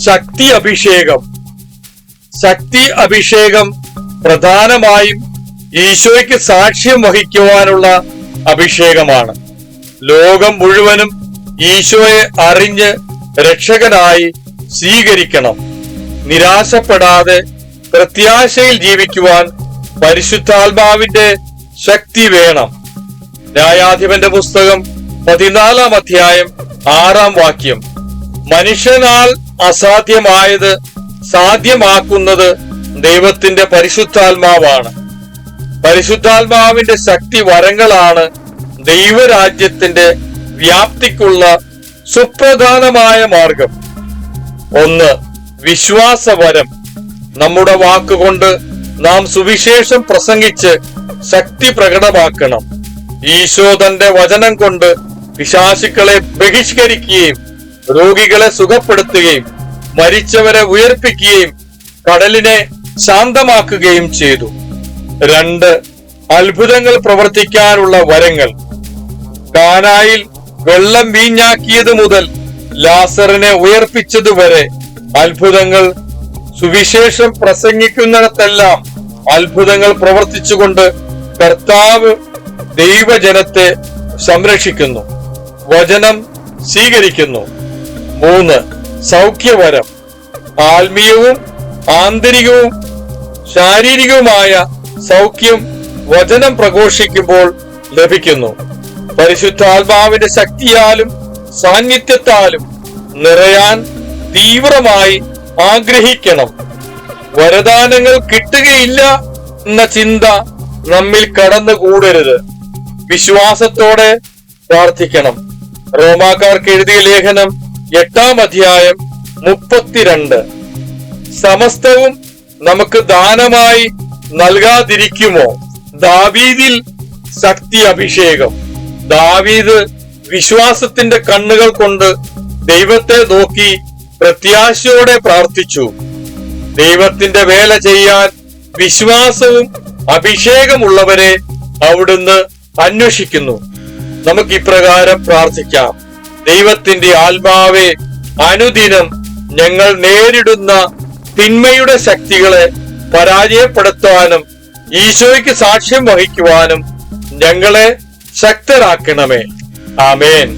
ശക്തി അഭിഷേകം. ശക്തി അഭിഷേകം പ്രധാനമായും ഈശോയ്ക്ക് സാക്ഷ്യം വഹിക്കുവാനുള്ള അഭിഷേകമാണ്. ലോകം മുഴുവനും ഈശോയെ അറിഞ്ഞ് രക്ഷകനായി സ്വീകരിക്കണം. നിരാശപ്പെടാതെ പ്രത്യാശയിൽ ജീവിക്കുവാൻ പരിശുദ്ധാത്മാവിന്റെ ശക്തി വേണം. ന്യായാധിപന്റെ പുസ്തകം 14 അധ്യായം 6 മനുഷ്യനാൽ അസാധ്യമായത് സാധ്യമാക്കുന്നത് ദൈവത്തിന്റെ പരിശുദ്ധാത്മാവാണ്. പരിശുദ്ധാത്മാവിന്റെ ശക്തി വരങ്ങളാണ് ദൈവരാജ്യത്തിന്റെ വ്യാപ്തിക്കുള്ള സുപ്രധാനമായ മാർഗം. 1. വിശ്വാസവരം. നമ്മുടെ വാക്കുകൊണ്ട് നാം സുവിശേഷം പ്രസംഗിച്ച് ശക്തി പ്രകടമാക്കണം. ഈശോ തന്റെ വചനം കൊണ്ട് പിശാചുക്കളെ ബഹിഷ്കരിക്കുകയും രോഗികളെ സുഖപ്പെടുത്തുകയും മരിച്ചവരെ ഉയർപ്പിക്കുകയും കടലിനെ ശാന്തമാക്കുകയും ചെയ്തു. 2. അത്ഭുതങ്ങൾ പ്രവർത്തിക്കാനുള്ള വരങ്ങൾ. കാനായിൽ വെള്ളം വീഞ്ഞാക്കിയത് മുതൽ ലാസറിനെ ഉയർപ്പിച്ചതുവരെ അത്ഭുതങ്ങൾ. സുവിശേഷം പ്രസംഗിക്കുന്നിടത്തെല്ലാം അത്ഭുതങ്ങൾ പ്രവർത്തിച്ചുകൊണ്ട് കർത്താവ് ദൈവജനത്തെ സംരക്ഷിക്കുന്നു, വചനം സ്വീകരിക്കുന്നു. 3. സൗഖ്യവരം. ആത്മീയവും ആന്തരികവും ശാരീരികവുമായ സൗഖ്യം വചനം പ്രഘോഷിക്കുമ്പോൾ ലഭിക്കുന്നു. പരിശുദ്ധാത്മാവിന്റെ ശക്തിയാലും സാന്നിധ്യത്താലും നിറയാൻ തീവ്രമായി ആഗ്രഹിക്കണം. വരദാനങ്ങൾ കിട്ടുകയില്ല എന്ന ചിന്ത നമ്മിൽ കടന്നുകൂടരുത്. വിശ്വാസത്തോടെ പ്രാർത്ഥിക്കണം. റോമാക്കാർക്ക് എഴുതിയ ലേഖനം 8 അധ്യായം 32. സമസ്തവും നമുക്ക് ദാനമായി നൽകാതിരിക്കുമോ? ദാവീദിൽ ശക്തി അഭിഷേകം. ദാവീദ് വിശ്വാസത്തിന്റെ കണ്ണുകൾ കൊണ്ട് ദൈവത്തെ നോക്കി പ്രത്യാശയോടെ പ്രാർത്ഥിച്ചു. ദൈവത്തിന്റെ വേല ചെയ്യാൻ വിശ്വാസവും അഭിഷേകമുള്ളവരെ അവിടുന്ന് അന്വേഷിക്കുന്നു. നമുക്ക് ഇപ്രകാരം പ്രാർത്ഥിക്കാം. ദൈവത്തിന്റെ ആത്മാവെ, അനുദിനം ഞങ്ങൾ നേരിടുന്ന തിന്മയുടെ ശക്തികളെ പരാജയപ്പെടുത്താനും ഈശോയ്ക്ക് സാക്ഷ്യം വഹിക്കുവാനും ഞങ്ങളെ ശക്തരാക്കണമേ. ആമേൻ.